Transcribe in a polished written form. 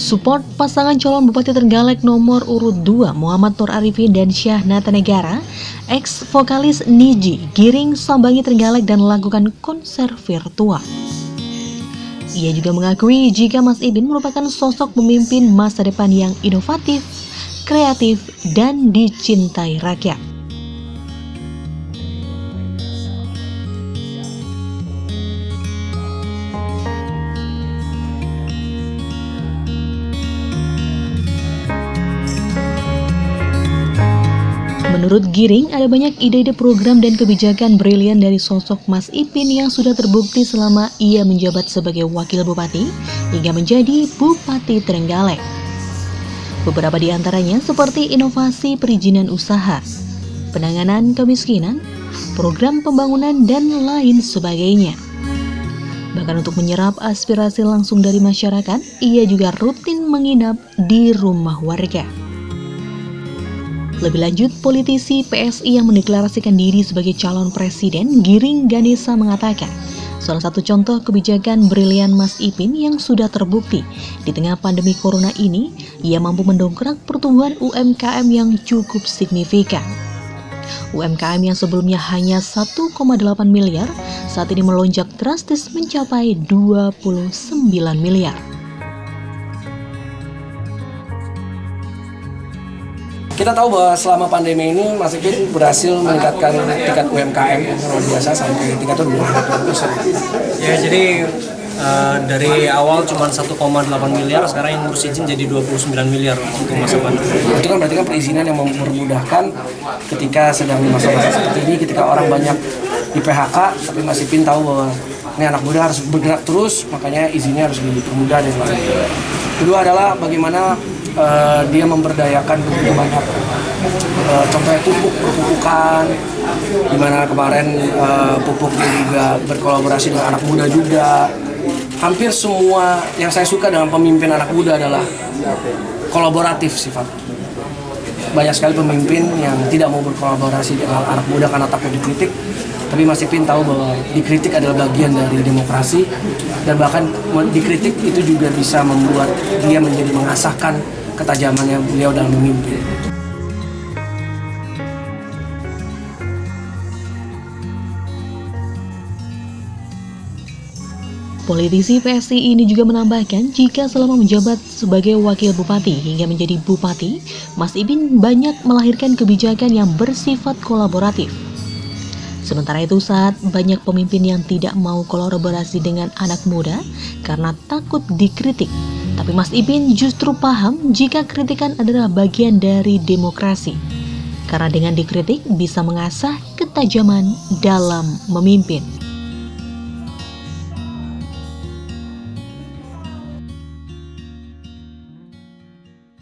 Support pasangan calon Bupati Trenggalek nomor urut 2 Muhammad Nur Arifin dan Syahnata Negara, ex-vokalis Niji, giring sambangi Trenggalek dan lakukan konser virtual. Ia juga mengakui jika Mas Ibin merupakan sosok pemimpin masa depan yang inovatif, kreatif, dan dicintai rakyat. Menurut Giring, ada banyak ide-ide program dan kebijakan brilian dari sosok Mas Ipin yang sudah terbukti selama ia menjabat sebagai wakil bupati hingga menjadi Bupati Trenggalek. Beberapa di antaranya seperti inovasi perizinan usaha, penanganan kemiskinan, program pembangunan, dan lain sebagainya. Bahkan untuk menyerap aspirasi langsung dari masyarakat, ia juga rutin menginap di rumah warga. Lebih lanjut, politisi PSI yang mendeklarasikan diri sebagai calon presiden, Giring Ganesa mengatakan, salah satu contoh kebijakan brilian Mas Ipin yang sudah terbukti di tengah pandemi corona ini, ia mampu mendongkrak pertumbuhan UMKM yang cukup signifikan. UMKM yang sebelumnya hanya 1,8 miliar, saat ini melonjak drastis mencapai 29 miliar. Kita tahu bahwa selama pandemi ini Mas Ipin berhasil meningkatkan tingkat UMKM yang luar biasa sampai tingkat 20%. Ya, jadi dari awal cuma 1,8 miliar, sekarang yang ngurus izin jadi 29 miliar untuk masa pandemi. Itu kan berarti kan perizinan yang mempermudahkan ketika sedang di masa-masa seperti ini, ketika orang banyak di PHK, tapi Mas Ipin tahu bahwa ini anak muda harus bergerak terus, makanya izinnya harus dipermudah dan lain-lain. Kedua adalah bagaimana dia memberdayakan begitu banyak contohnya pupukan, di mana kemarin pupuk juga berkolaborasi dengan anak muda juga. Hampir semua yang saya suka dengan pemimpin anak muda adalah kolaboratif sifat. Banyak sekali pemimpin yang tidak mau berkolaborasi dengan anak muda karena takut dikritik. Tapi Mas Ipin tahu bahwa dikritik adalah bagian dari demokrasi, dan bahkan dikritik itu juga bisa membuat dia menjadi mengasahkan ketajamannya beliau dalam memimpin. Politisi PSI ini juga menambahkan jika selama menjabat sebagai wakil bupati hingga menjadi bupati, Mas Ibin banyak melahirkan kebijakan yang bersifat kolaboratif. Sementara itu, saat banyak pemimpin yang tidak mau kolaborasi dengan anak muda karena takut dikritik, tapi Mas Ipin justru paham jika kritikan adalah bagian dari demokrasi. Karena dengan dikritik bisa mengasah ketajaman dalam memimpin.